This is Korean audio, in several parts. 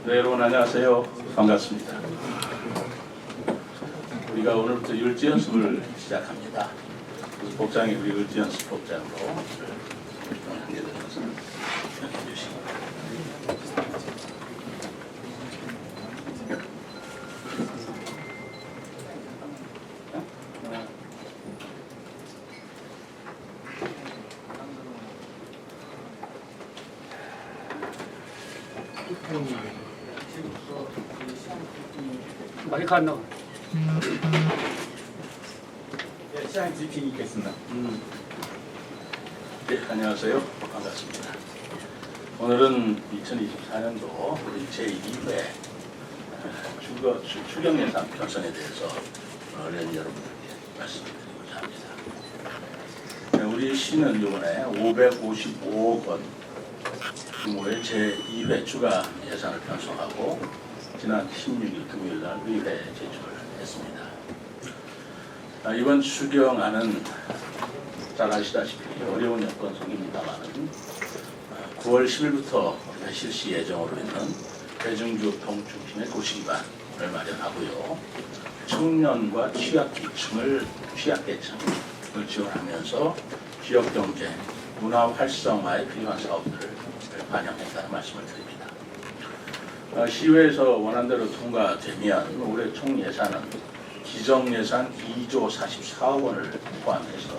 네, 여러분 안녕하세요. 반갑습니다. 우리가 오늘부터 율지 연습을 시작합니다. 그래서 복장이 우리 율지 연습 복장으로 하게 된 것을 기억해 주시기 마이크 안 나와. 네, 시장 브리핑 있겠습니다. 네, 안녕하세요. 반갑습니다. 오늘은 2024년도 우리 제2회 추경예산 편성에 대해서 여러분들께 말씀드리고자 합니다. 네, 우리 시는 이번에 555억 원 규모의 제2회 추가 예산을 편성하고 지난 16일 금요일날 의회에 제출을 했습니다. 이번 추경안은 잘 아시다시피 어려운 여건 속입니다만 9월 10일부터 실시 예정으로 있는 대중교통 중심의 도시기반을 마련하고요. 청년과 취약계층을 지원하면서 지역경제, 문화 활성화에 필요한 사업들을 반영했다는 말씀을 드립니다. 시의회에서 원안대로 통과되면 올해 총 예산은 기정예산 2조 44억 원을 포함해서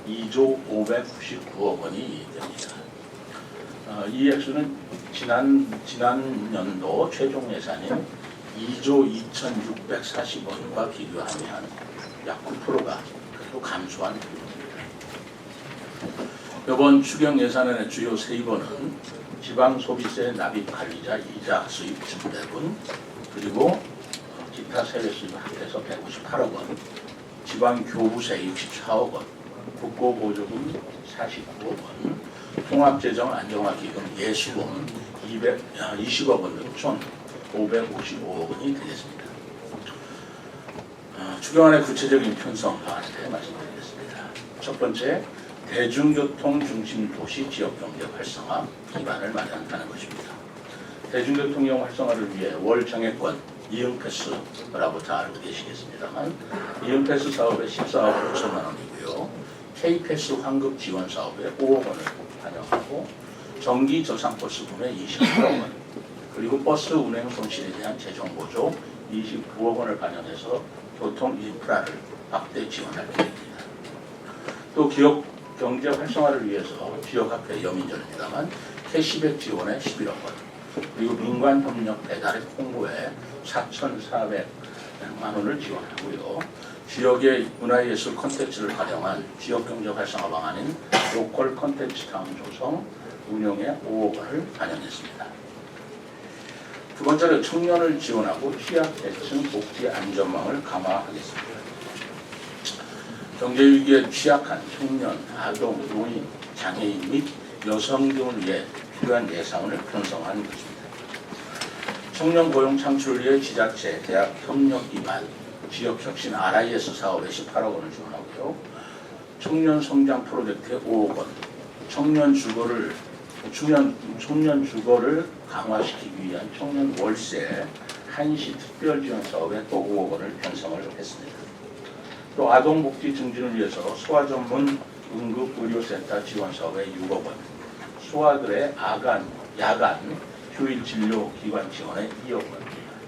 2조 599억 원이 됩니다. 이 액수는 지난 연도 최종 예산인 2조 2,640원과 비교하면 약 9%가 그래도 감소한 부분입니다. 이번 추경 예산안의 주요 세입원은 지방소비세 납입관리자 이자 수입 증대분, 그리고 기타 세외 수입 합해서 158억 원, 지방교부세 64억 원, 국고보조금 49억 원, 통합재정 안정화기금 예수금 20억 원 등 총 555억 원이 되겠습니다. 추경안의 구체적인 편성 방안에 대해 말씀드리겠습니다. 첫 번째, 대중교통 중심 도시 지역경제 활성화 기반을 마련하는 것입니다. 대중교통 이용 활성화를 위해 월 정액권 이응패스라고 다 알고 계시겠습니다만 이응패스 사업에 14억 5천만 원이고요. K패스 환급 지원 사업에 5억 원을 반영하고 정기 저상버스 구매 28억 원, 그리고 버스 운행 손실에 대한 재정보조 29억 원을 반영해서 교통 인프라를 확대 지원할 계획입니다. 또 기업 경제 활성화를 위해서 지역화폐 여민절입니다만 캐시백 지원에 11억 원, 그리고 민관 협력 배달의 홍보에 4,400만 원을 지원하고요. 지역의 문화예술 콘텐츠를 활용한 지역경제 활성화 방안인 로컬 콘텐츠 타운 조성 운영에 5억 원을 반영했습니다. 두 번째로 청년을 지원하고 취약계층 복지 안전망을 강화하겠습니다. 경제위기에 취약한 청년, 아동, 노인, 장애인 및 여성 등을 위해 필요한 예산을 편성한 것입니다. 청년 고용 창출을 위해 지자체, 대학 협력 기반 지역혁신 RIS 사업에 18억 원을 지원하고요. 청년 성장 프로젝트에 5억 원, 청년 주거를 강화시키기 위한 청년 월세 한시 특별 지원 사업에 또 5억 원을 편성을 했습니다. 또 아동복지 증진을 위해서 소아전문 응급의료센터 지원 사업에 6억 원, 소아들의 야간 휴일 진료 기관 지원에 2억 원,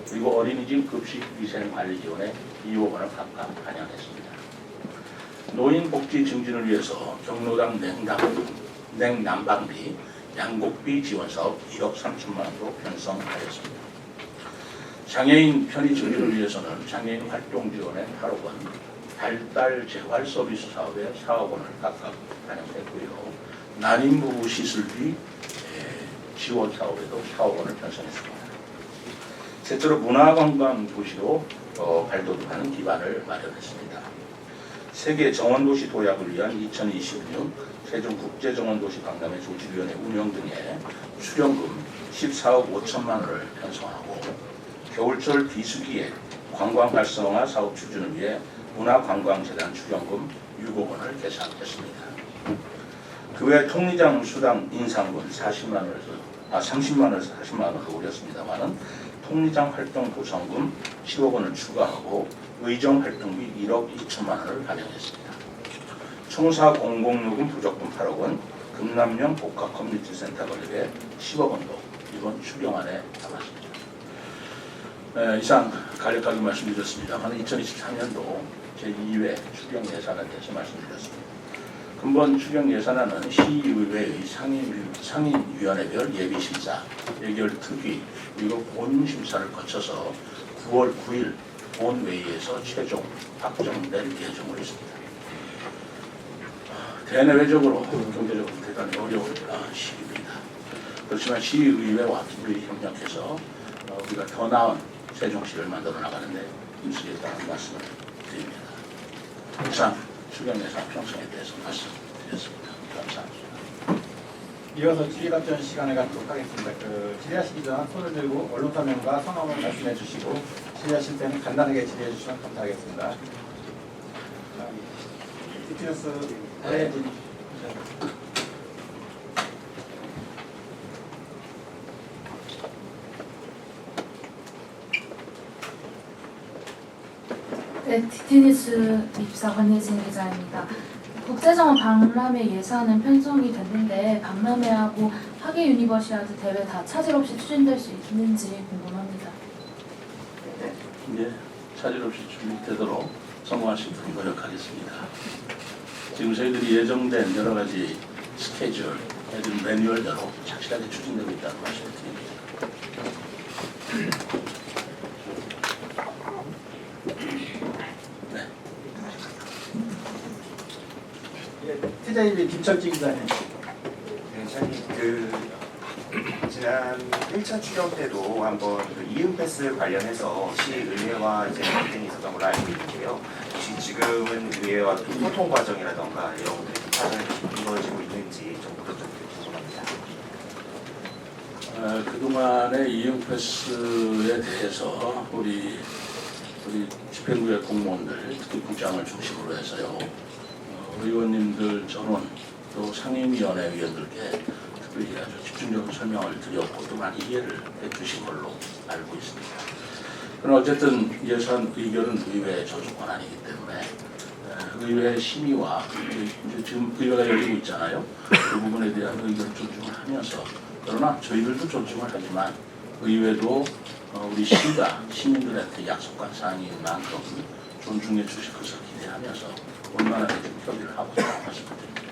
그리고 어린이집 급식 위생 관리 지원에 2억 원을 각각 반영했습니다. 노인 복지 증진을 위해서 경로당 냉난방비, 양곡비 지원 사업 1억 3천만 원으로 편성하였습니다. 장애인 편의 증진을 위해서는 장애인 활동 지원에 8억 원, 발달 재활 서비스 사업에 4억 원을 각각 반영했고요. 난임 부부 시술비 지원 사업에도 4억 원을 편성했습니다. 셋째로 문화관광 도시로 발돋움하는 기반을 마련했습니다. 세계 정원도시 도약을 위한 2026 세종국제정원도시 박람회 조직위원회 운영 등에 출연금 14억 5천만 원을 편성하고 겨울철 비수기에 관광 활성화 사업 추진을 위해 문화관광재단 출연금 6억 원을 계산했습니다. 그 외 통리장 수당 인상분 40만 원에서 30만 원에서 40만 원으로 올렸습니다만은 통리장 활동 보상금 10억 원을 추가하고 의정 활동비 1억 2천만 원을 반영했습니다. 청사 공공요금 부족금 8억 원, 금남령 복합 커뮤니티 센터 건립에 10억 원도 이번 추경안에 담았습니다. 이상 간략하게 말씀드렸습니다만 2023년도 제2회 추경 예산에 대해서 말씀드렸습니다. 근본 추경 예산안은 시의회의 상임위원회별 예비심사, 예결 특위, 그리고 본심사를 거쳐서 9월 9일 본회의에서 최종 확정될 예정으로 있습니다. 대내외적으로 경제적으로 대단히 어려운 시기입니다. 그렇지만 시의회와 기부에 협력해서 우리가 더 나은 세종시를 만들어 나가는데 힘쓰겠다는 말씀을 드립니다. 이상 추경예산 편성에 대해서 말씀드렸습니다. 감사합니다. 이어서 질의 답변 시간을 갖도록 하겠습니다. 질의하시기 전 손을 들고 언론사 명과 성함을 말씀해 주시고 질의하실 때는 간단하게 질의해 주시면 감사하겠습니다. 티티너스 네. 네, DT뉴스 입사 권예진 기자입니다. 국제정원 박람회 예산은 편성이 됐는데 박람회하고 하계 유니버시아드 대회 다 차질 없이 추진될 수 있는지 궁금합니다. 네, 차질 없이 준비되도록 성공할 수 있도록 노력하겠습니다. 지금 저희들이 예정된 여러 가지 스케줄, 매뉴얼대로 착실하게 추진되고 있다는 말씀을 드립니다. TJB 김철지 기자님. 네, 저희 지난 1차 추경 때도 한번 이음 패스 관련해서 시의회와 이제 논쟁이 있었던 걸로 알고 있는데요. 혹시 지금은 의회와 소통 과정이라던가 이런 것들이 과정이 이루어지고 있는지 좀 그런 점들이 궁금합니다. 그동안의 이응 패스에 대해서 우리 집행부의 공무원들, 특히 국장을 중심으로 해서요. 의원님들 전원 또 상임위원회 위원들께 특별히 아주 집중적으로 설명을 드렸고 또 많이 이해를 해주신 걸로 알고 있습니다. 그러나 어쨌든 예산 의결은 의회의 저주 권한이기 때문에 의회 심의와 이제 지금 의회가 열리고 있잖아요. 그 부분에 대한 의견을 존중을 하면서 그러나 저희들도 존중을 하지만 의회도 우리 시가 시민들한테 약속한 사항인 만큼 존중해 주실 것을 기대하면서 원만하게 좀 협의를 하고자 말씀드립니다.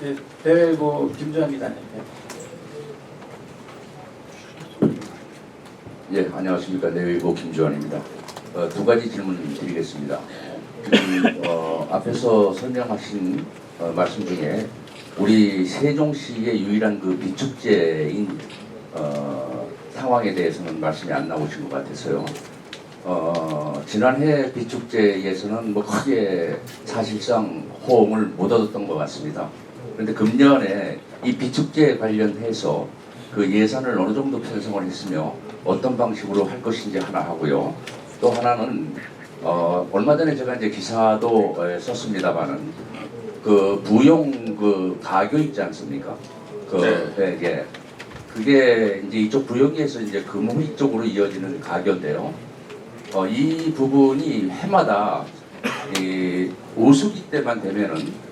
네, 대외고 김주환 기자님. 예, 안녕하십니까. 내외고 김주환입니다. 두 가지 질문 드리겠습니다. 앞에서 설명하신 말씀 중에 우리 세종시의 유일한 그 비축제인 상황에 대해서는 말씀이 안 나오신 것 같아서요. 지난해 비축제에서는 뭐 크게 사실상 호응을 못 얻었던 것 같습니다. 그런데 금년에 이 비축제 관련해서 그 예산을 어느 정도 편성을 했으며 어떤 방식으로 할 것인지 하나 하고요. 또 하나는 얼마 전에 제가 이제 기사도 썼습니다만은 그 부용 그 가교 있지 않습니까? 예. 그게 이제 이쪽 부여기에서 이제 금호이 쪽으로 이어지는 가교인데요. 이 부분이 해마다 이 오수기 때만 되면은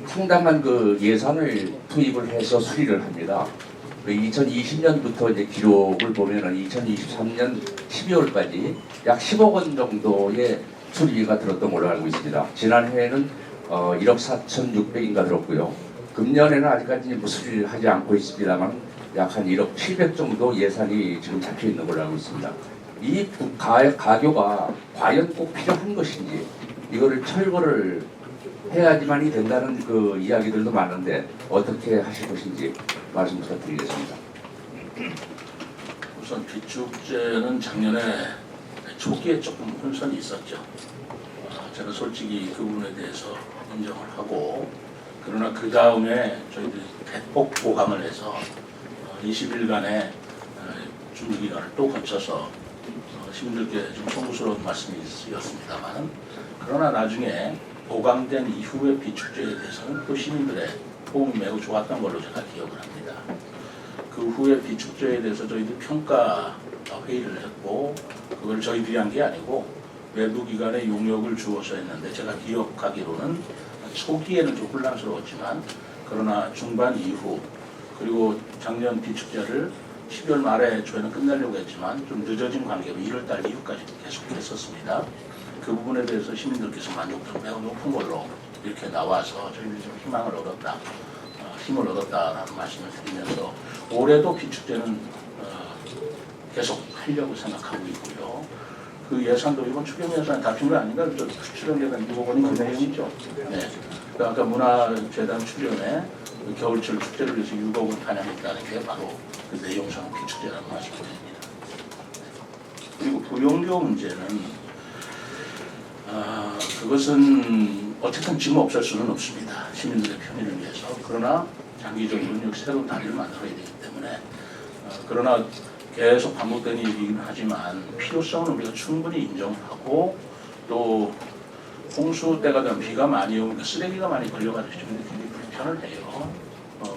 상당한 그 예산을 투입을 해서 수리를 합니다. 2020년부터 이제 기록을 보면은 2023년 12월까지 약 10억 원 정도의 수리비가 들었던 걸로 알고 있습니다. 지난해에는 1억 4,600인가 들었고요. 금년에는 아직까지 뭐 수리를 하지 않고 있습니다만 약 한 1억 700 정도 예산이 지금 잡혀 있는 걸로 알고 있습니다. 이 가교가 과연 꼭 필요한 것인지 이거를 철거를 해야지만이 된다는 그 이야기들도 많은데 어떻게 하실 것인지 말씀 부탁드리겠습니다. 우선 비축제는 작년에 초기에 조금 혼선이 있었죠. 제가 솔직히 그 부분에 대해서 인정을 하고 그러나 그 다음에 저희들이 대폭 보강을 해서 20일간의 준비 기간을 또 거쳐서 시민들께 좀 송구스러운 말씀이었습니다만 그러나 나중에 보강된 이후의 비축제에 대해서는 또 시민들의 호응이 매우 좋았던 걸로 제가 기억을 합니다. 그 후에 비축제에 대해서 저희들 평가 회의를 했고 그걸 저희들이 한 게 아니고 외부 기관에 용역을 주어서 했는데 제가 기억하기로는 초기에는 좀 혼란스러웠지만 그러나 중반 이후 그리고 작년 비축제를 12월 말에 저희는 끝내려고 했지만 좀 늦어진 관계로 1월달 이후까지 계속 했었습니다. 그 부분에 대해서 시민들께서 만족도가 매우 높은 걸로 이렇게 나와서 저희들이 좀 희망을 얻었다, 힘을 얻었다라는 말씀을 드리면서 올해도 비축제는 계속 하려고 생각하고 있고요. 그 예산도 이번 추경 예산 다 준 거 아닌가? 저 추경 예산 6억 원이 그 내용이죠. 네. 그 아까 문화재단 출연에 그 겨울철 축제를 위해서 6억 원 반영했다는 게 바로 그 내용상 비축제라는 말씀드립니다. 그리고 부용료 문제는 그것은 어쨌든 지금 없앨 수는 없습니다. 시민들의 편의를 위해서. 그러나 장기적으로는 여기 새로운 다리를 만들어야 되기 때문에 그러나 계속 반복되는 얘기긴 하지만 필요성은 우리가 충분히 인정하고 또 홍수 때가 되면 비가 많이 오니까 쓰레기가 많이 걸려가지고 시민들이 굉장히 불편을 해요.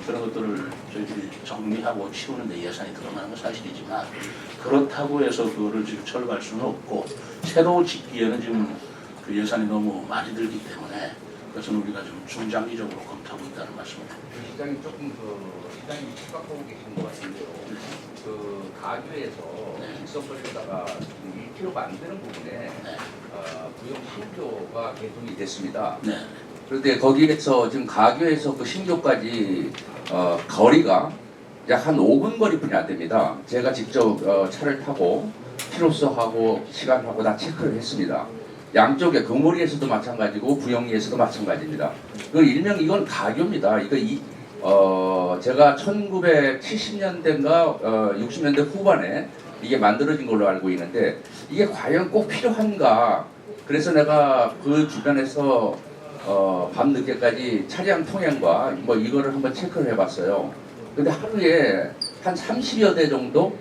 그런 것들을 저희들이 정리하고 치우는 데 예산이 들어가는 건 사실이지만 그렇다고 해서 그거를 지금 철거할 수는 없고 새로 짓기에는 지금 그 예산이 너무 많이 들기 때문에 그것은 우리가 좀 중장기적으로 검토하고 있다는 말씀입니다. 시장이 조금 시장이 착각하고 계신 것 같은데요. 그 가교에서 직선거리다가 1km가 안 되는 부분에 부용 신교가 개통이 됐습니다. 네. 그런데 거기에서 지금 가교에서 그 신교까지 거리가 약 한 5분 거리뿐이 안 됩니다. 제가 직접 차를 타고 키로수하고 시간하고 다 체크를 했습니다. 양쪽에 금오리에서도 마찬가지고 부영리에서도 마찬가지입니다. 그 일명 이건 가교입니다. 제가 1970년대인가 60년대 후반에 이게 만들어진 걸로 알고 있는데 이게 과연 꼭 필요한가? 그래서 내가 그 주변에서 밤늦게까지 차량 통행과 뭐 이거를 한번 체크를 해봤어요. 근데 하루에 한 30여 대 정도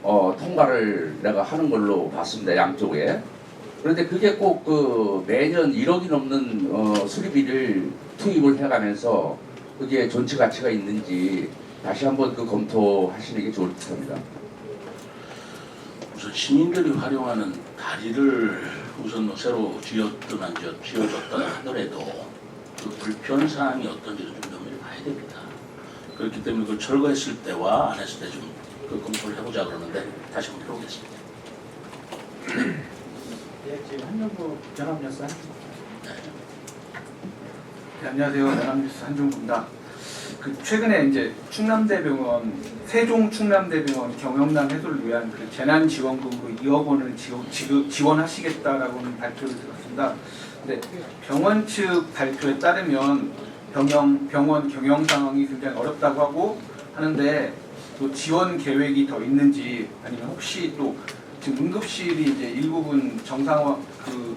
통과를 내가 하는 걸로 봤습니다. 양쪽에. 그런데 그게 꼭 그 매년 1억이 넘는 수리비를 투입을 해가면서 그게 존치 가치가 있는지 다시 한번 그 검토하시는 게 좋을 듯합니다. 우선 시민들이 활용하는 다리를 우선 뭐 새로 지어졌다 하더라도 그 불편 사항이 어떤지를 좀 면밀히 봐야 됩니다. 그렇기 때문에 그걸 철거했을 때와 안 했을 때 좀 그 검토를 해보자 그러는데 다시 한번 들어오겠습니다. 예, 지금 한정구 연합뉴스 네, 안녕하세요. 연합뉴스 한정구입니다. 그 최근에 이제 충남대병원 세종 충남대병원 경영난 해소를 위한 그 재난지원금 그 2억 원을 지원하시겠다라고는 발표를 들었습니다. 근데 병원 측 발표에 따르면 병원 경영 상황이 굉장히 어렵다고 하고 하는데 또 지원 계획이 더 있는지 아니면 혹시 또 지금 응급실이 이제 일부분 정상화 그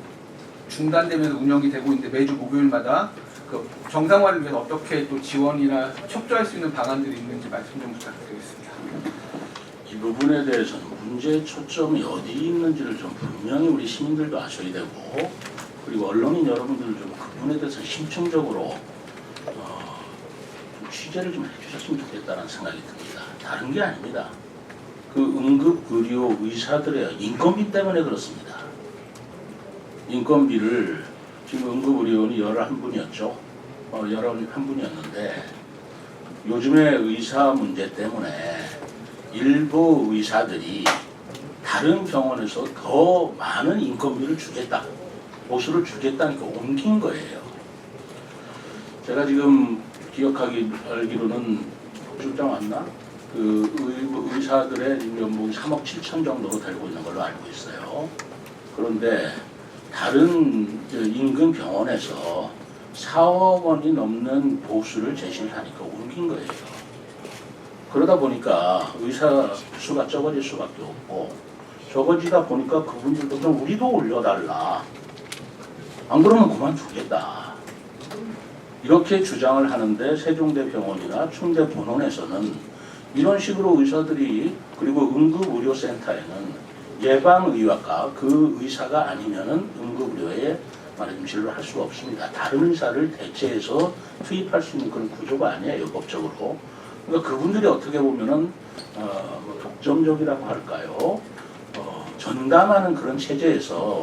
중단되면서 운영이 되고 있는데 매주 목요일마다 그 정상화를 위해서 어떻게 또 지원이나 협조할 수 있는 방안들이 있는지 말씀 좀 부탁드리겠습니다. 이 부분에 대해서는 문제의 초점이 어디 있는지를 좀 분명히 우리 시민들도 아셔야 되고 그리고 언론인 여러분들도 좀 그 부분에 대해서 심층적으로 좀 취재를 좀 해주셨으면 좋겠다는 생각이 듭니다. 다른 게 아닙니다. 그 응급의료 의사들의 인건비 때문에 그렇습니다. 인건비를 지금 응급의료원이 11분이었죠. 11분이었는데 요즘에 의사 문제 때문에 일부 의사들이 다른 병원에서 더 많은 인건비를 주겠다, 보수를 주겠다니까 옮긴 거예요. 제가 지금 알기로는 출장 왔나? 그 의사들의 연봉이 3억 7천 정도로 되고 있는 걸로 알고 있어요. 그런데 다른 인근 병원에서 4억 원이 넘는 보수를 제시를 하니까 옮긴 거예요. 그러다 보니까 의사 수가 적어질 수밖에 없고 적어지다 보니까 그분들도 좀 우리도 올려달라. 안 그러면 그만두겠다. 이렇게 주장을 하는데 세종대병원이나 충대본원에서는 이런 식으로 의사들이 그리고 응급의료센터에는 예방의학과 그 의사가 아니면은 응급의료에 말하자면 진료를 할 수가 없습니다. 다른 의사를 대체해서 투입할 수 있는 그런 구조가 아니에요, 법적으로. 그러니까 그분들이 어떻게 보면은 뭐 독점적이라고 할까요? 전담하는 그런 체제에서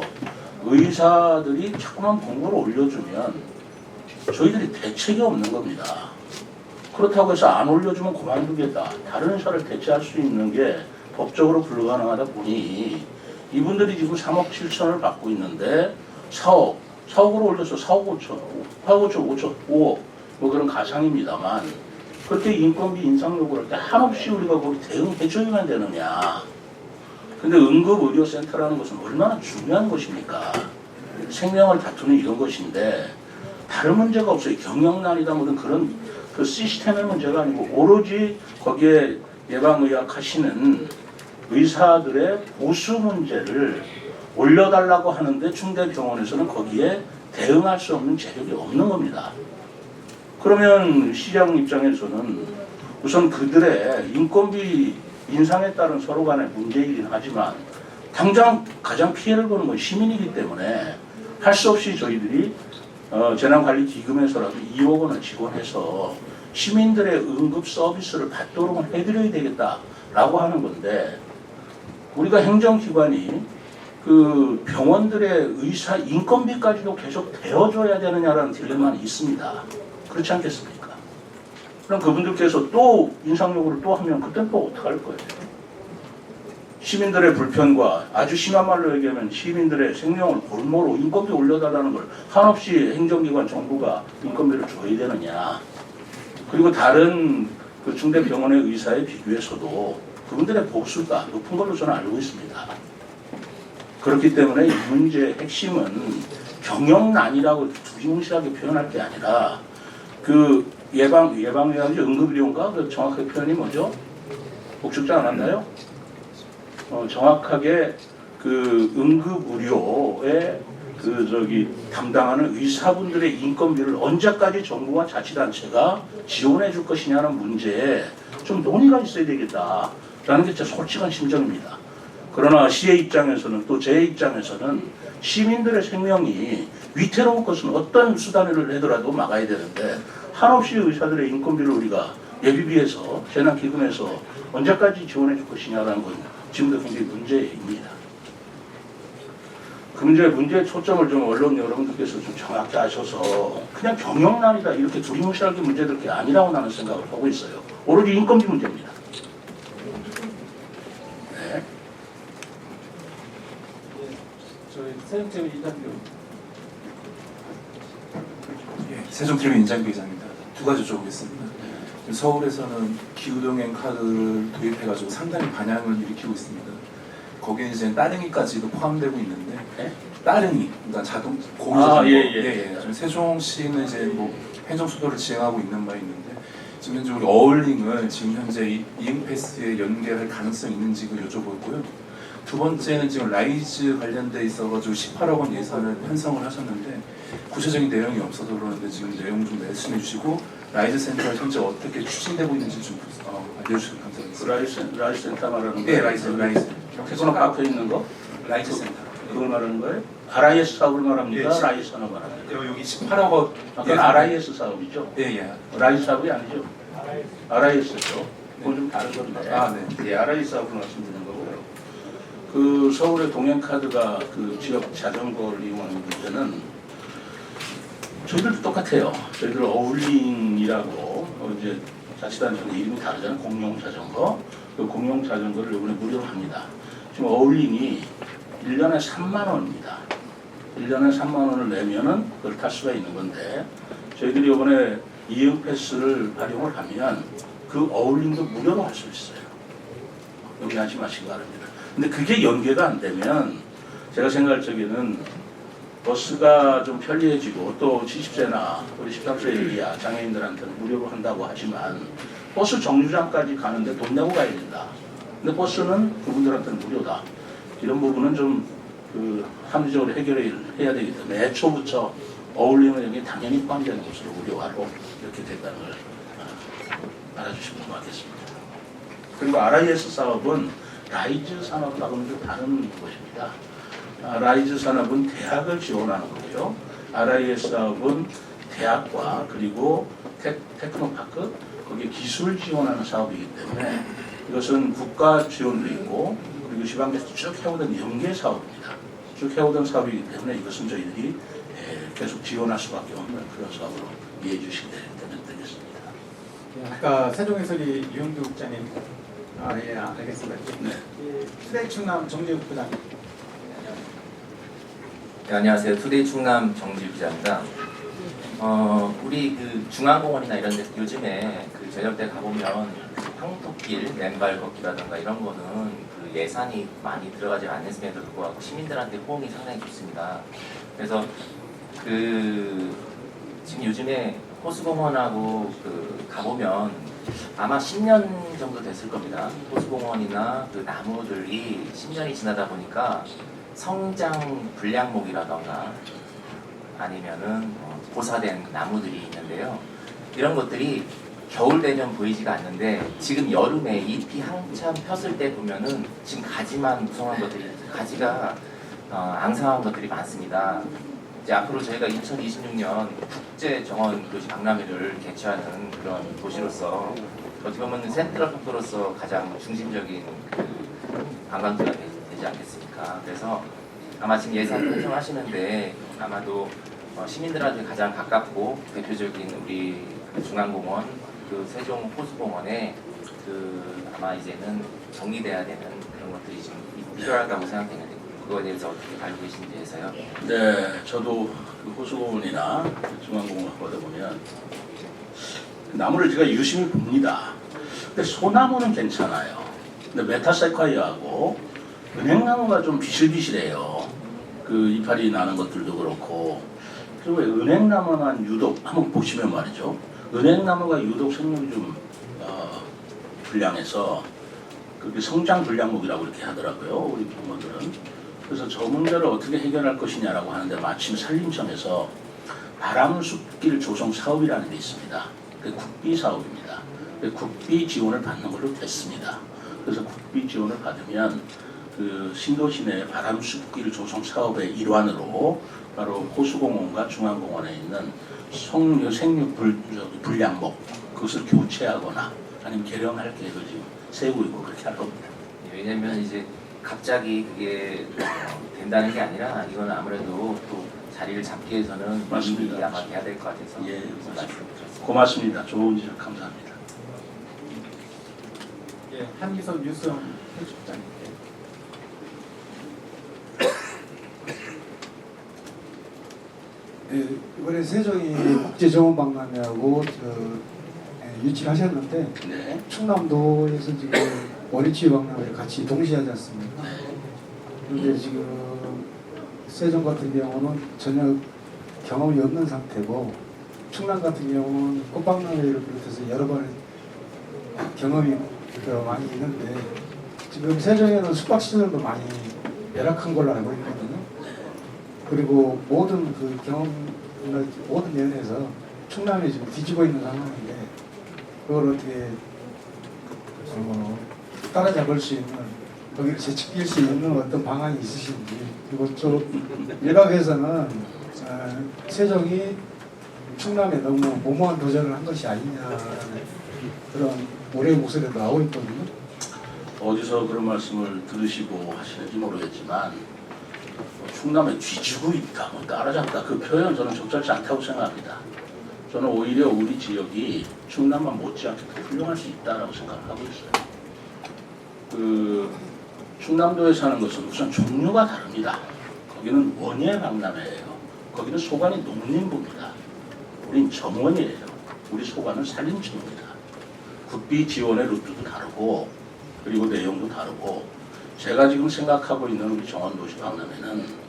의사들이 자꾸만 공고를 올려주면 저희들이 대책이 없는 겁니다. 그렇다고 해서 안 올려주면 그만두겠다. 다른 의사를 대체할 수 있는 게 법적으로 불가능하다 보니 이분들이 지금 3억 7천을 받고 있는데 4억으로 올려서 4억 5천, 8억 5천, 5억 뭐 그런 가상입니다만 그렇게 인건비 인상 요구를 할 때 한없이 우리가 거기 대응해줘야만 되느냐. 근데 응급의료센터라는 것은 얼마나 중요한 것입니까? 생명을 다투는 이런 것인데 다른 문제가 없어요. 경영난이다 뭐든 그런 그 시스템의 문제가 아니고 오로지 거기에 예방의학 하시는 의사들의 보수 문제를 올려달라고 하는데 중대병원에서는 거기에 대응할 수 없는 재력이 없는 겁니다. 그러면 시장 입장에서는 우선 그들의 인건비 인상에 따른 서로 간의 문제이긴 하지만 당장 가장 피해를 보는 건 시민이기 때문에 할 수 없이 저희들이 재난관리기금에서라도 2억 원을 지원해서 시민들의 응급 서비스를 받도록 해드려야 되겠다라고 하는 건데 우리가 행정기관이 그 병원들의 의사 인건비까지도 계속 대어줘야 되느냐라는 딜레마는 있습니다. 그렇지 않겠습니까? 그럼 그분들께서 또 인상 요구를 또 하면 그땐 또 어떡할 거예요? 시민들의 불편과 아주 심한 말로 얘기하면 시민들의 생명을 골모로 인건비 올려달라는 걸 한없이 행정기관 정부가 인건비를 줘야 되느냐. 그리고 다른 그 중대병원의 의사에 비교해서도 그분들의 보수가 높은 걸로 저는 알고 있습니다. 그렇기 때문에 이 문제의 핵심은 경영난이라고 두리뭉실하게 표현할 게 아니라 그 예방의학이 응급의료인가? 그 정확하게 표현이 뭐죠? 복직자 안 왔나요? 정확하게 그 응급의료에 담당하는 의사분들의 인건비를 언제까지 정부와 자치단체가 지원해 줄 것이냐는 문제에 좀 논의가 있어야 되겠다라는 게 제 솔직한 심정입니다. 그러나 시의 입장에서는 또 제 입장에서는 시민들의 생명이 위태로운 것은 어떤 수단을 하더라도 막아야 되는데 한없이 의사들의 인건비를 우리가 예비비에서 재난기금에서 언제까지 지원해 줄 것이냐라는 건 지금도 굉장히 문제입니다. 그 문제의 초점을 좀 언론 여러분들께서 좀 정확히 아셔서 그냥 경영난이다 이렇게 두리뭉실하게 문제될 게 아니라고 나는 생각을 하고 있어요. 오로지 인건비 문제입니다. 네. 저희 세종TV 인장교. 예, 세종TV 인장교 이사입니다. 두 가지 여쭤보겠습니다. 서울에서는 기후동행 카드를 도입해가지고 상당히 반향을 일으키고 있습니다. 거기에 이제 따릉이까지도 포함되고 있는데 네? 따릉이, 그러니까 자동 공유자전거. 예. 지금 세종시는 이제 뭐 행정수도를 지행하고 있는 바 있는데 지금 현재 우리 어울링을 지금 현재 이응패스에 연계할 가능성이 있는지 여쭤보고요. 두 번째는 지금 라이즈 관련돼 있어가지고 18억 원 예산을 편성을 하셨는데 구체적인 내용이 없어서 그러는데 지금 내용 좀 말씀해 주시고 라이즈 센터가 현재 어떻게 추진되고 있는지 좀 알려주시면 감사하겠습니다. 라이즈 센터 말하는 네, 거예요? 라이즈. 태권호 카페에 있는 거? 라이즈 센터. 그걸 말하는 거예요? RIS 사업을 말합니까? 예, 라이즈 산업 말합니까? 여기 18억 원. 그건 RIS 사업이죠? 예. 라이즈 사업이 아니죠? RIS죠? 그건 좀 다른 건데. 아, 네. 예, RIS 사업을 말씀드리는 거고요. 그 서울의 동행카드가 그 지역 자전거를 이용하는 문제는 저희들도 똑같아요. 저희들 어울링이라고 이제 자치단체는 이름이 다르잖아요. 공용자전거. 그 공용자전거를 이번에 무료로 합니다. 지금 어울링이 1년에 3만 원입니다. 1년에 3만 원을 내면은 그걸 탈 수가 있는 건데 저희들이 이번에 이응패스를 활용을 하면 그 어울링도 무료로 할 수 있어요. 용기하지 마시기 바랍니다. 근데 그게 연계가 안 되면 제가 생각할 적에는 버스가 좀 편리해지고 또 70세나 우리 13세 이하 장애인들한테는 무료로 한다고 하지만 버스 정류장까지 가는데 돈 내고 가야 된다. 근데 버스는 그분들한테는 무료다. 이런 부분은 좀 합리적으로 해결해야 되기 때문에 애초부터 어울리는 여기 당연히 포함되는 것으로 무료화로 이렇게 됐다는 걸 알아주시면 고맙겠습니다. 그리고 RIS 사업은 라이즈 산업하고는 좀 다른 것입니다. 라이즈 산업은 대학을 지원하는 거고요. RIS 사업은 대학과 그리고 테크노파크, 거기에 기술 지원하는 사업이기 때문에 이것은 국가 지원도 있고 그리고 지방에서 쭉 해오던 연계 사업입니다. 쭉 해오던 사업이기 때문에 이것은 저희들이 계속 지원할 수밖에 없는 그런 사업으로 이해해 주시면 되겠습니다. 예, 아까 세종해설이 유영두 국장님, 예, 알겠습니다. 네. 투데이 충남 정재욱 부장님. 네, 안녕하세요. 투데이 충남 정지우 기자입니다. 우리 그 중앙공원이나 이런 데 요즘에 그 저녁 때 가보면 그 황토길, 맨발 걷기라든가 이런 거는 그 예산이 많이 들어가지 않았음에도 불구하고 시민들한테 호응이 상당히 좋습니다. 그래서 그 지금 요즘에 호수공원하고 그 가보면 아마 10년 정도 됐을 겁니다. 호수공원이나 그 나무들이 10년이 지나다 보니까 성장 불량목이라던가 아니면은 고사된 나무들이 있는데요. 이런 것들이 겨울 되면 보이지가 않는데 지금 여름에 잎이 한참 폈을 때 보면은 지금 가지만 무성한 것들이 가지가 앙상한 것들이 많습니다. 이제 앞으로 저희가 2026년 국제 정원 도시 박람회를 개최하는 그런 도시로서 어떻게 보면 센트럴파크로서 가장 중심적인 그 관광지가 되지 않겠습니까? 그래서 아마 지금 예산 편성하시는데 아마도 시민들한테 가장 가깝고 대표적인 우리 중앙공원, 그 세종 호수공원에 그 아마 이제는 정리돼야 되는 그런 것들이 좀 필요하다고 생각되는데 그거에 대해서 어떻게 알고 계신지 해서요. 네, 저도 그 호수공원이나 중앙공원 가다 보면 나무를 제가 유심히 봅니다. 근데 소나무는 괜찮아요. 근데 메타세콰이아하고 은행나무가 좀 비실비실해요. 그 이파리 나는 것들도 그렇고. 그리고 왜 은행나무만 유독 한번 보시면 말이죠. 은행나무가 유독 생육이 좀 불량해서 그게 성장 불량목이라고 이렇게 하더라고요. 우리 부모들은. 그래서 저 문제를 어떻게 해결할 것이냐라고 하는데 마침 산림청에서 바람숲길 조성 사업이라는 게 있습니다. 그 국비 사업입니다. 국비 지원을 받는 걸로 됐습니다. 그래서 국비 지원을 받으면 그 신도시 내 바람숲길 조성 사업의 일환으로 바로 호수공원과 중앙공원에 있는 생육 불량목 그것을 교체하거나 아니면 개량할 계획을 지금 세우고 있고 그렇게 할 겁니다. 왜냐면 이제 갑자기 그게 된다는 게 아니라 이건 아무래도 또 자리를 잡기 위해서는 맞습니다. 미리 아마 돼야 될 것 같아서 예, 말씀드렸습니다. 고맙습니다. 좋은 지적 감사합니다. 예, 한기선 뉴스형 편집장님. 네, 이번에 세종이 국제정원박람회하고 유치하셨는데 네. 충남도에서 지금 원위치 박람회를 같이 동시에 하지 않습니까? 그런데 지금 세종 같은 경우는 전혀 경험이 없는 상태고 충남 같은 경우는 꽃박람회를 비롯해서 여러 번 경험이 많이 있는데 지금 세종에는 숙박시설도 많이 열악한 걸로 알고 있거든요. 그리고 모든 그 경험, 모든 면에서 충남이 지금 뒤집어 있는 상황인데 그걸 어떻게 따라잡을 수 있는, 거기를 재촉길 수 있는 어떤 방안이 있으신지, 그리고 또 일각에서는 세종이 충남에 너무 무모한 도전을 한 것이 아니냐라는 그런 우려의 목소리가 나오고 있거든요. 어디서 그런 말씀을 들으시고 하시는지 모르겠지만 충남에 뒤지고 있다, 뭐 따라잡다 그 표현 저는 적절치 않다고 생각합니다. 저는 오히려 우리 지역이 충남만 못지않게 더 훌륭할 수 있다라고 생각하고 있어요. 그 충남도에 사는 것은 우선 종류가 다릅니다. 거기는 원예 박람회예요. 거기는 소관이 농림부입니다. 우린 정원이에요. 우리 소관은 산림청입니다. 국비 지원의 루트도 다르고 그리고 내용도 다르고 제가 지금 생각하고 있는 우리 정원도시 박람회는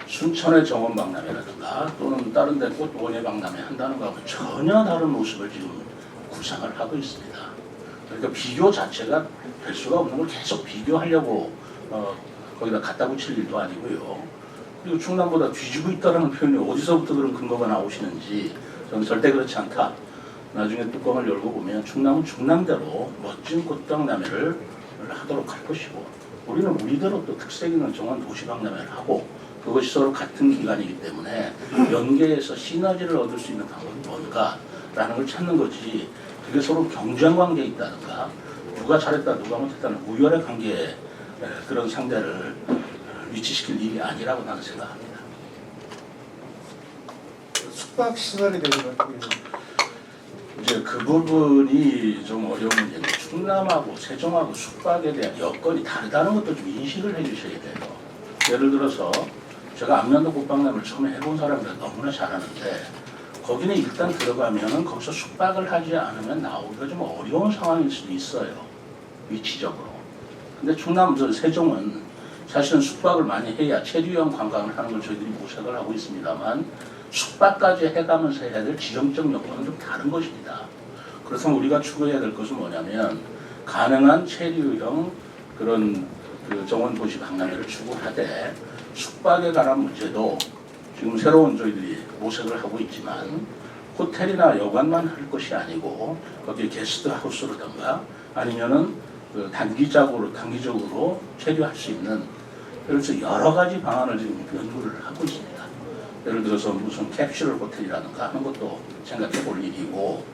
순천의 정원 박람회라든가 또는 다른 데 꽃원예 박람회 한다는 거하고 전혀 다른 모습을 지금 구상을 하고 있습니다. 그러니까 비교 자체가 될 수가 없는 걸 계속 비교하려고 거기다 갖다 붙일 일도 아니고요. 그리고 충남보다 뒤지고 있다는 표현이 어디서부터 그런 근거가 나오시는지 저는 절대 그렇지 않다. 나중에 뚜껑을 열고 보면 충남은 충남대로 멋진 꽃박람회를 하도록 할 것이고 우리는 우리대로 또 특색 있는 정원 도시박람회를 하고 그것이 서로 같은 기간이기 때문에 연계해서 시너지를 얻을 수 있는 방법이 뭔가라는 걸 찾는 거지 그게 서로 경쟁 관계에 있다든가 누가 잘했다 누가 못했다는 우열의 관계에 그런 상대를 위치시킬 일이 아니라고 나는 생각합니다. 숙박 시설에 대해서 이제 그 부분이 좀 어려운 문제인데 충남하고 세종하고 숙박에 대한 여건이 다르다는 것도 좀 인식을 해주셔야 돼요. 예를 들어서 제가 안면도 국박람을 처음에 해본 사람들 너무나 잘하는데 거기는 일단 들어가면은 거기서 숙박을 하지 않으면 나오기가 좀 어려운 상황일 수도 있어요. 위치적으로. 근데 충남 세종은 사실은 숙박을 많이 해야 체류형 관광을 하는 걸 저희들이 모색을 하고 있습니다만 숙박까지 해가면서 해야 될 지형적 여건은 좀 다른 것입니다. 그래서 우리가 추구해야 될 것은 뭐냐면 가능한 체류형 그런 그 정원 도시 박람회를 추구하되 숙박에 관한 문제도 지금 새로운 저희들이 모색을 하고 있지만 호텔이나 여관만 할 것이 아니고 거기에 게스트하우스라든가 아니면은 그 단기적으로 체류할 수 있는 그래서 여러 가지 방안을 지금 연구를 하고 있습니다. 예를 들어서 무슨 캡슐 호텔이라든가 하는 것도 생각해 볼 일이고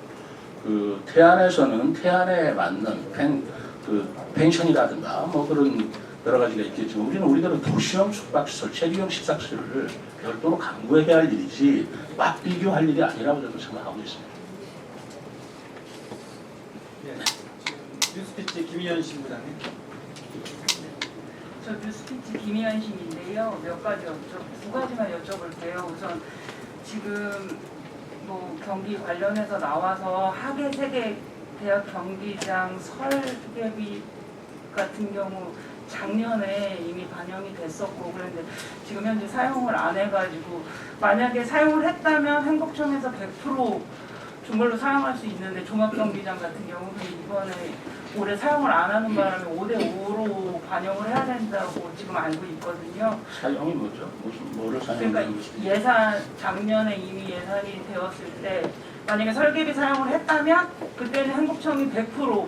그 태안에서는 태안에 맞는 펜션이라든가 뭐 그런 여러 가지가 있겠지만 우리는 우리대로 도시형 숙박시설, 체류형 식사시설을 별도로 강구해야 할 일이지 막 비교할 일이 아니라고 저는 생각하고 있습니다. 뉴스피치 김희연 신부장님. 저 뉴스피치 김희연심인데요. 두 가지만 여쭤볼게요. 우선 지금 뭐 경기 관련해서 나와서 하계 세계 대학 경기장 설계비 같은 경우 작년에 이미 반영이 됐었고 그런데 지금 현재 사용을 안 해가지고 만약에 사용을 했다면 행복청에서 100% 정말로 사용할 수 있는데 종합경기장 같은 경우는 이번에 올해 사용을 안 하는 바람에 5대5로 반영을 해야 된다고 지금 알고 있거든요. 사용이 뭐죠? 뭐를 사용하는 그러니까 것입니까? 예산 작년에 이미 예산이 되었을 때 만약에 설계비 사용을 했다면 그때는 행복청이 100%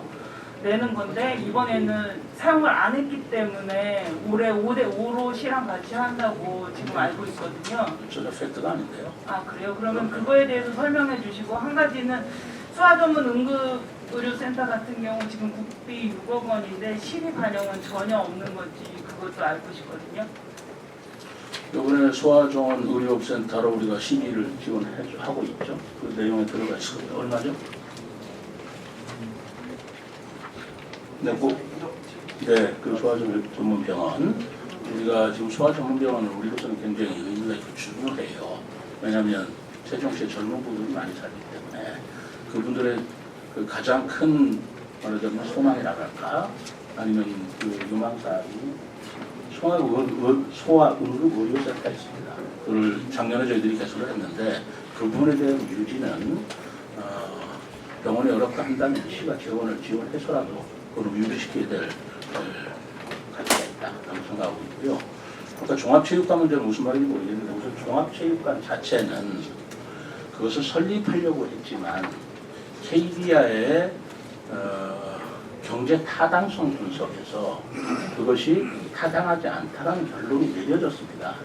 내는 건데 이번에는 사용을 안 했기 때문에 올해 5대5로 시랑 같이 한다고 지금 알고 있거든요. 전혀 팩트가 아닌데요. 아 그래요? 그러면 그거에 대해서 설명해 주시고 한 가지는 수화전문 응급의료센터 같은 경우 지금 국비 6억 원인데 시비 반영은 전혀 없는 건지 그것도 알고 싶거든요. 이번에 소아정원 의료센터로 우리가 시비를 지원하고 있죠. 그 내용에 들어가 있습니다. 얼마죠? 네, 그 소아정원 전문병원. 우리가 지금 소아전문병원을 우리로서는 굉장히 의미가 있고 중요해요. 왜냐하면 세종시의 젊은 분들이 많이 살기 때문에 그분들의 그 가장 큰 말하자면 소망이라고 할까 아니면 그 유망사이 소아응급의료센터가 있습니다. 그걸 작년에 저희들이 개설을 했는데 그 부분에 대한 유지는 병원이 어렵다 한다면 시가 지원해서라도 그걸 유지시켜야 될 가치가 있다라고 생각하고 있고요. 그러니까 종합체육관 문제는 무슨 말인지 모르겠는데 우선 종합체육관 자체는 그것을 설립하려고 했지만 KDI의 경제 타당성 분석에서 그것이 타당하지 않다는 결론이 내려졌습니다.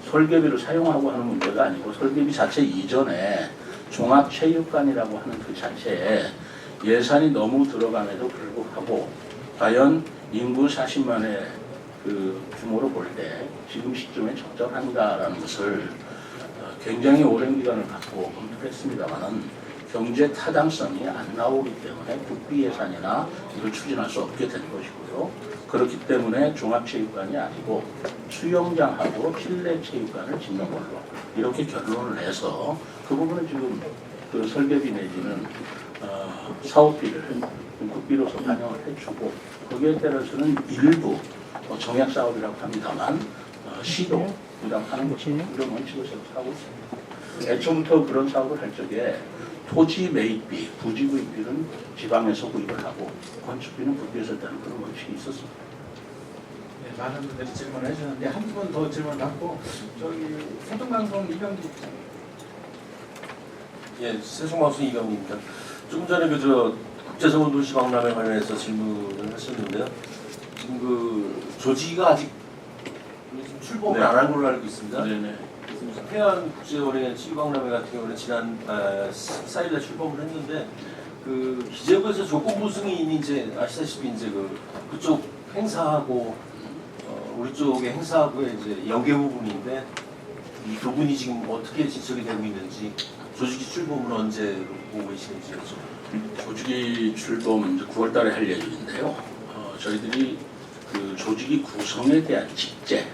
설계비를 사용하고 하는 문제가 아니고 설계비 자체 이전에 종합체육관이라고 하는 그 자체에 예산이 너무 들어감에도 불구하고 과연 인구 40만의 그 규모로 볼 때 지금 시점에 적절한가라는 것을 굉장히 오랜 기간을 갖고 검토를 했습니다만은 경제 타당성이 안 나오기 때문에 국비 예산이나 이걸 추진할 수 없게 된 것이고요. 그렇기 때문에 종합체육관이 아니고 수영장하고 실내 체육관을 짓는 걸로 이렇게 결론을 내서 그 부분은 지금 그 설계비 내지는 사업비를 국비로서 반영을 해주고 거기에 따라서는 일부 정약 사업이라고 합니다만 시도 부담하는 것입니다. 이런 원칙을 하고 있습니다. 애초부터 그런 사업을 할 적에 토지 매입비, 부지 구입비는 지방에서 구입을 하고 건축비는 국비에서 따는 그런 원칙이 있었습니다. 네, 많은 분들이 질문을 해주셨는데 한 분 더 질문 받고 저기 세종방송 이병기 국장님. 예, 세종방송 이병기입니다. 조금 전에 국제정원 도시 박람회 관련해서 질문을 하셨는데요. 지금 그 조지가 아직 출범을 네. 안 한 걸로 알고 있습니다. 네네. 그래서 태안국제원의 치유박람회 같은 경우는 지난 14일에 출범을 했는데 그 기재부에서 조건부 승인이 이제 아시다시피 이제 그쪽 행사하고 우리 쪽의 행사하고의 이제 연계 부분인데 이 부분이 지금 어떻게 진척이 되고 있는지 조직이 출범은 언제 보고 계시는지 여쭤봅니다. 조직이 출범은 이제 9월 달에 할 예정인데요. 저희들이 그 조직이 구성에 대한 직제,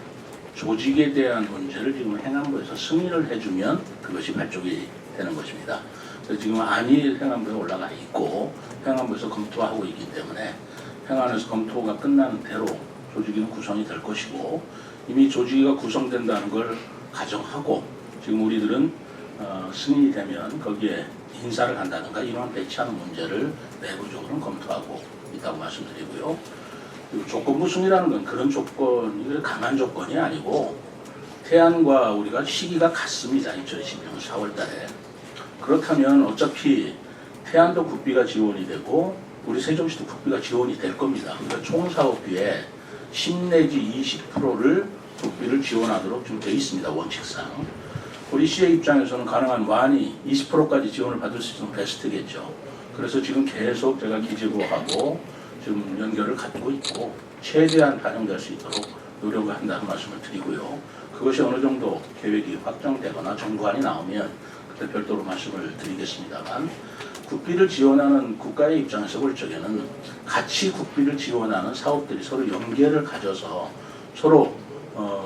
조직에 대한 문제를 지금 행안부에서 승인을 해주면 그것이 발족이 되는 것입니다. 그래서 지금 안이 행안부에 올라가 있고 행안부에서 검토하고 있기 때문에 행안에서 검토가 끝나는 대로 조직위는 구성이 될 것이고 이미 조직위가 구성된다는 걸 가정하고 지금 우리들은 승인이 되면 거기에 인사를 한다든가 인원 배치하는 문제를 내부적으로는 검토하고 있다고 말씀드리고요. 그리고 조건부 승인이라는 건 그런 조건이 강한 조건이 아니고 태안과 우리가 시기가 같습니다. 2016년 4월 달에. 그렇다면 어차피 태안도 국비가 지원이 되고 우리 세종시도 국비가 지원이 될 겁니다. 그러니까 총 사업비에 10 내지 20%를 국비를 지원하도록 좀 되어 있습니다. 원칙상. 우리 시의 입장에서는 가능한 완이 20%까지 지원을 받을 수 있으면 베스트겠죠. 그래서 지금 계속 제가 기재부하고 지금 연결을 갖고 있고 최대한 반영될 수 있도록 노력을 한다는 말씀을 드리고요. 그것이 어느 정도 계획이 확정되거나 정부안이 나오면 그때 별도로 말씀을 드리겠습니다만 국비를 지원하는 국가의 입장에서 볼 적에는 같이 국비를 지원하는 사업들이 서로 연계를 가져서 서로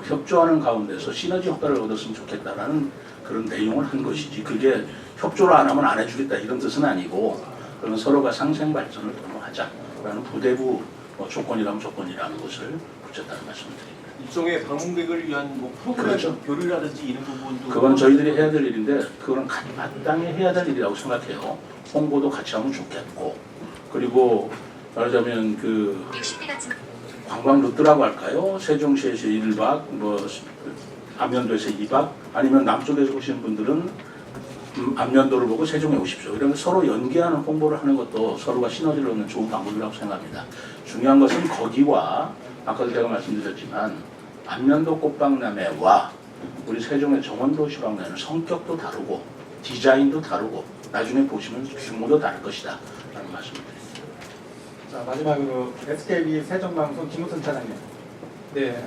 협조하는 가운데서 시너지 효과를 얻었으면 좋겠다라는 그런 내용을 한 것이지 그게 협조를 안 하면 안 해주겠다 이런 뜻은 아니고 그러면 서로가 상생 발전을 도모하자라는 부대부 조건이라면 조건이라는 것을 붙였다는 말씀을 드립니다. 일종의 방문객을 위한 뭐 프로그램 그렇죠. 교류라든지 이런 부분도 그건 저희들이 해야 될 일인데 그거는 마땅히 해야 될 일이라고 생각해요. 홍보도 같이 하면 좋겠고 그리고 말하자면 그 관광 루트라고 할까요? 세종시에서 1박, 안면도에서 2박 아니면 남쪽에서 오시는 분들은 안면도를 보고 세종에 오십시오. 이런 서로 연계하는 홍보를 하는 것도 서로가 시너지를 얻는 좋은 방법이라고 생각합니다. 중요한 것은 거기와 아까도 제가 말씀드렸지만 안면도 꽃박람회와 우리 세종의 정원도시박람회는 성격도 다르고 디자인도 다르고 나중에 보시면 규모도 다를 것이다 라는 말씀을 드립니다. 자, 마지막으로 SKB 세종방송 김우선 차장님. 네,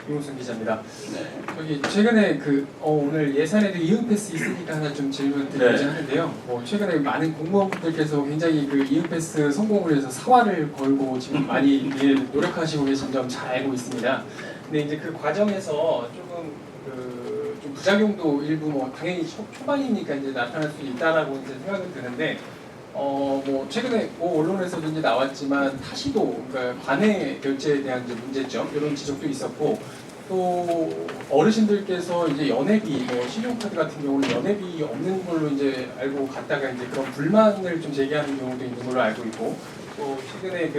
김우선 기자입니다. 네. 여기 최근에 오늘 예산에도 이응패스 있으니까 하나 좀 질문 드리고자 하는데요. 최근에 많은 공무원분들께서 굉장히 그 이응패스 성공을 위해서 사활을 걸고 지금 많이 노력하시고 계신 점 잘 알고 있습니다. 근데 이제 그 과정에서 조금 좀 부작용도 일부 당연히 초반이니까 이제 나타날 수 있다라고 이제 생각은 드는데. 최근에 언론에서도 이제 나왔지만 타시도, 그러니까 관내 결제에 대한 이제 문제점, 이런 지적도 있었고, 또 어르신들께서 이제 연회비, 신용카드 같은 경우는 연회비 없는 걸로 이제 알고 갔다가 이제 그런 불만을 좀 제기하는 경우도 있는 걸로 알고 있고, 또 최근에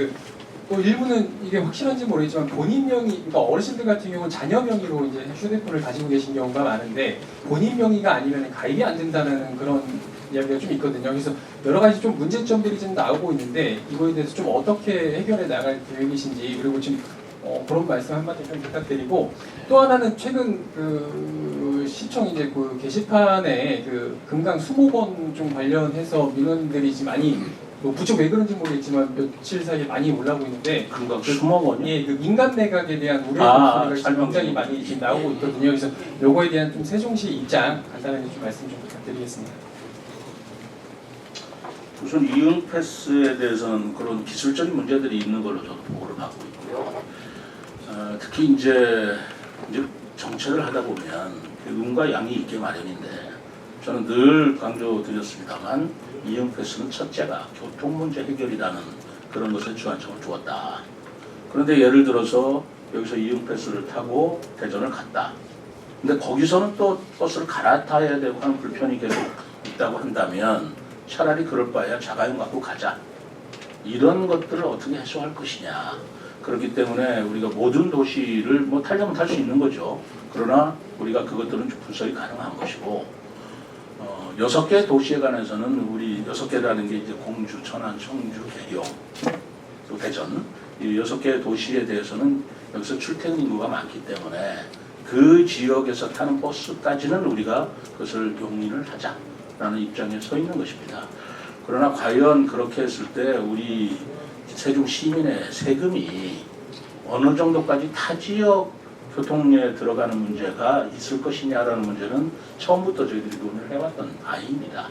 또 일부는 이게 확실한지 모르겠지만 본인 명의, 그러니까 어르신들 같은 경우는 자녀 명의로 이제 휴대폰을 가지고 계신 경우가 많은데 본인 명의가 아니면 가입이 안 된다는 그런 이야기가 좀 있거든요. 그래서 여러 가지 좀 문제점들이 좀 나오고 있는데 이거에 대해서 좀 어떻게 해결해 나갈 계획이신지 그리고 지금 그런 말씀 한마디 좀 부탁드리고 또 하나는 최근 그 시청 이제 그 게시판에 그 금강 수목원 좀 관련해서 민원들이 지금 많이 부쩍 왜 그런지 모르겠지만 며칠 사이에 많이 올라오고 있는데 금강 수목원이요? 예, 그 민간 내각에 대한 우려 목소리가 굉장히 많이 지금 나오고 있거든요. 그래서 요거에 대한 좀 세종시 입장 간단하게 좀 말씀 좀 부탁드리겠습니다. 우선 이응패스에 대해서는 그런 기술적인 문제들이 있는 걸로 저도 보고를 받고 있고요. 특히 이제 정책을 하다 보면 음과 양이 있게 마련인데 저는 늘 강조드렸습니다만 이응패스는 첫째가 교통 문제 해결이라는 그런 것에 주안점을 두었다. 그런데 예를 들어서 여기서 이응패스를 타고 대전을 갔다. 근데 거기서는 또 버스를 갈아타야 되고 하는 불편이 계속 있다고 한다면 차라리 그럴 바에야 자가용 갖고 가자. 이런 것들을 어떻게 해소할 것이냐. 그렇기 때문에 우리가 모든 도시를 타려면 탈 수 있는 거죠. 그러나 우리가 그것들은 분석이 가능한 것이고 6개 도시에 관해서는 우리 6개라는 게 이제 공주, 천안, 청주, 계룡, 또 대전 이 6개 도시에 대해서는 여기서 출퇴근 인구가 많기 때문에 그 지역에서 타는 버스까지는 우리가 그것을 용인을 하자라는 입장에 서 있는 것입니다. 그러나 과연 그렇게 했을 때 우리 세종 시민의 세금이 어느 정도까지 타 지역 교통에 들어가는 문제가 있을 것이냐라는 문제는 처음부터 저희들이 논의를 해왔던 바입니다.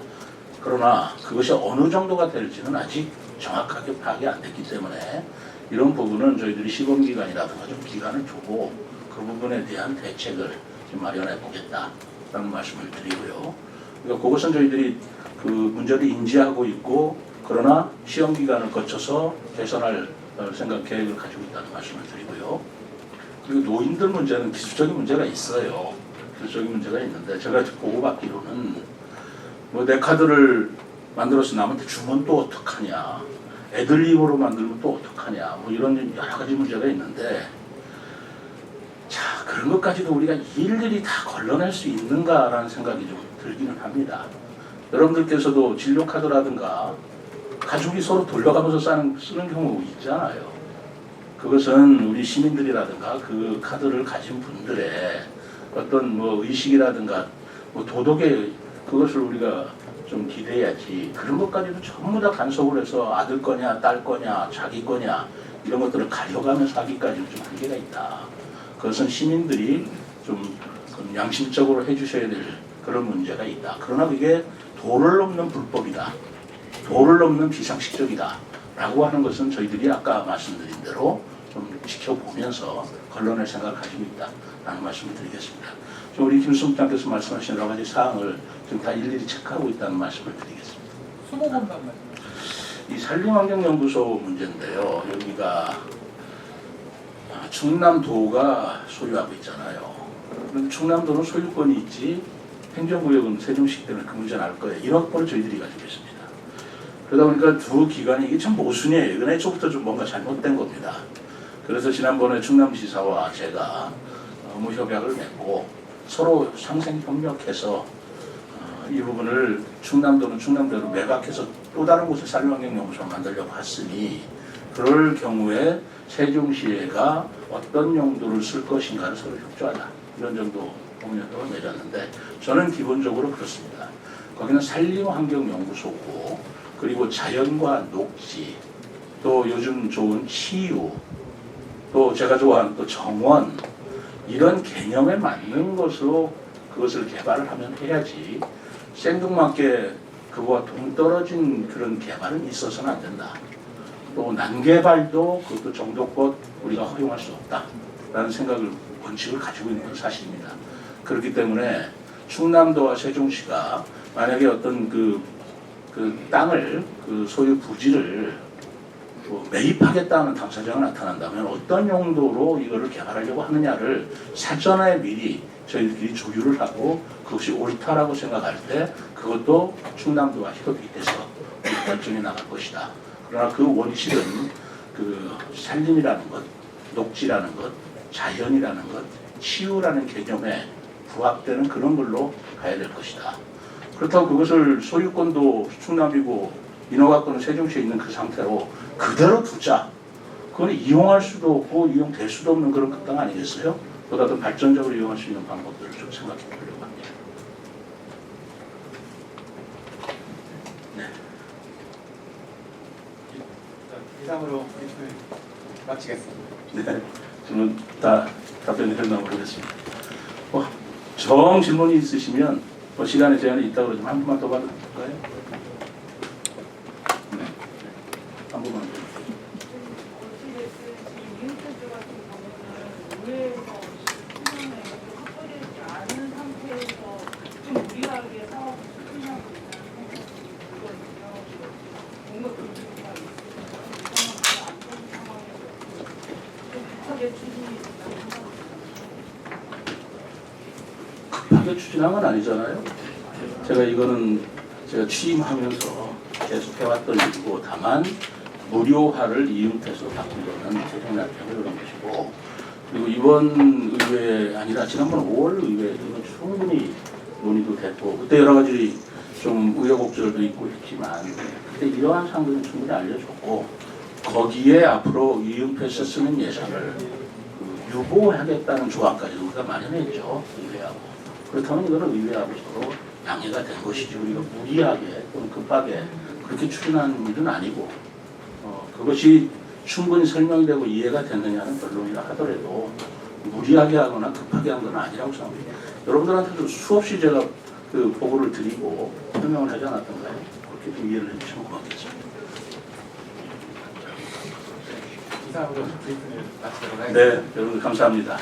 그러나 그것이 어느 정도가 될지는 아직 정확하게 파악이 안 됐기 때문에 이런 부분은 저희들이 시범기간이라든가 좀 기간을 두고 그 부분에 대한 대책을 좀 마련해 보겠다라는 말씀을 드리고요. 그러니까 그것은 저희들이 그 문제를 인지하고 있고 그러나 시험기간을 거쳐서 개선할 계획을 가지고 있다는 말씀을 드리고요. 그리고 노인들 문제는 기술적인 문제가 있어요. 기술적인 문제가 있는데 제가 보고받기로는 뭐 내 카드를 만들어서 남한테 주면 또 어떡하냐, 애들 입으로 만들면 또 어떡하냐, 뭐 이런 여러 가지 문제가 있는데 자 그런 것까지도 우리가 일일이 다 걸러낼 수 있는가라는 생각이 좀 들기는 합니다. 여러분들께서도 진료카드라든가 가족이 서로 돌려가면서 쓰는 경우 있잖아요. 그것은 우리 시민들이라든가 그 카드를 가진 분들의 어떤 뭐 의식이라든가 뭐 도덕의 그것을 우리가 좀 기대해야지 그런 것까지도 전부 다 간섭을 해서 아들 거냐 딸 거냐 자기 거냐 이런 것들을 가려가면서 하기까지는 좀 한계가 있다. 그것은 시민들이 좀 양심적으로 해주셔야 될 그런 문제가 있다. 그러나 그게 도를 넘는 불법이다. 도를 넘는 비상식적이다. 라고 하는 것은 저희들이 아까 말씀드린 대로 좀 지켜보면서 걸러낼 생각을 가지고 있다. 라는 말씀을 드리겠습니다. 우리 김수무장께서 말씀하신 여러 가지 사항을 지금 다 일일이 체크하고 있다는 말씀을 드리겠습니다. 수목원단 말씀. 이 산림환경연구소 문제인데요. 여기가 충남도가 소유하고 있잖아요. 그런데 충남도는 소유권이 있지 행정구역은 세종시 때문에 그 문제는 알 거예요. 1억권을 저희들이 가지고 있습니다. 그러다 보니까 두 기관이 이게 참 모순이에요. 이건 애초부터 좀 뭔가 잘못된 겁니다. 그래서 지난번에 충남지사와 제가 업무협약을 맺고 서로 상생협력해서 이 부분을 충남도는 충남대로 매각해서 또 다른 곳에 산림환경연구소를 만들려고 했으니 그럴 경우에 세종시가 어떤 용도를 쓸 것인가를 서로 협조하자. 이런 정도 공약을 내렸는데 저는 기본적으로 그렇습니다. 거기는 산림환경연구소고 그리고 자연과 녹지 또 요즘 좋은 치유 또 제가 좋아하는 또 정원 이런 개념에 맞는 것으로 그것을 개발을 하면 해야지 생뚱맞게 그거와 동떨어진 그런 개발은 있어서는 안 된다. 또 난개발도 그것도 정도껏 우리가 허용할 수 없다라는 생각을 원칙을 가지고 있는 건 사실입니다. 그렇기 때문에 충남도와 세종시가 만약에 어떤 그 땅을 그 소유 부지를 매입하겠다는 당사자가 나타난다면 어떤 용도로 이거를 개발하려고 하느냐를 사전에 미리 저희들끼리 조율을 하고 그것이 옳다라고 생각할 때 그것도 충남도와 협의돼서 결정이 나갈 것이다. 그러나 그 원칙은 그 산림이라는 것, 녹지라는 것, 자연이라는 것, 치유라는 개념에 부합되는 그런 걸로 가야 될 것이다. 그렇다고 그것을 소유권도 충남이고 인허가권은 세종시에 있는 그 상태로 그대로 두자. 그건 이용할 수도 없고 이용될 수도 없는 그런 그 땅 아니겠어요? 보다 더 발전적으로 이용할 수 있는 방법들을 좀 생각해 보려고 합니다. 네. 이상으로 브리핑을 마치겠습니다. 네. 저는 다 답변이 됐나 모르겠습니다. 정 질문이 있으시면 시간에 제한이 있다고 그러지만 한 분만 더 받을까요? 네. 한 분만 더. 급하게 추진한 건 아니잖아요. 제가 이거는 제가 취임하면서 계속 해왔던 일이고 다만 무료화를 이음패스로 바꾼 거는 세종대학교의 그런 것이고 그리고 이번 의회 아니라 지난번 5월 의회에서는 충분히 논의도 됐고 그때 여러 가지 좀 우여곡절도 있고 했지만 그때 이러한 사항들은 충분히 알려줬고 거기에 앞으로 이응패스 쓰는 예산을 유보하겠다는 조항까지 우리가 마련했죠. 의회하고. 그렇다면 이거는 의회하고 서로 양해가 된 것이지 우리가 무리하게 또는 급하게 그렇게 추진한 일은 아니고 그것이 충분히 설명이 되고 이해가 됐느냐는 변론이라 하더라도 무리하게 하거나 급하게 한 건 아니라고 생각합니다. 여러분들한테도 수없이 제가 그 보고를 드리고 설명을 하지 않았던가요? 그렇게 좀 이해를 해주시면 고맙겠습니다. 이상으로 브리핑을 마치도록 하겠습니다. 네, 여러분 감사합니다.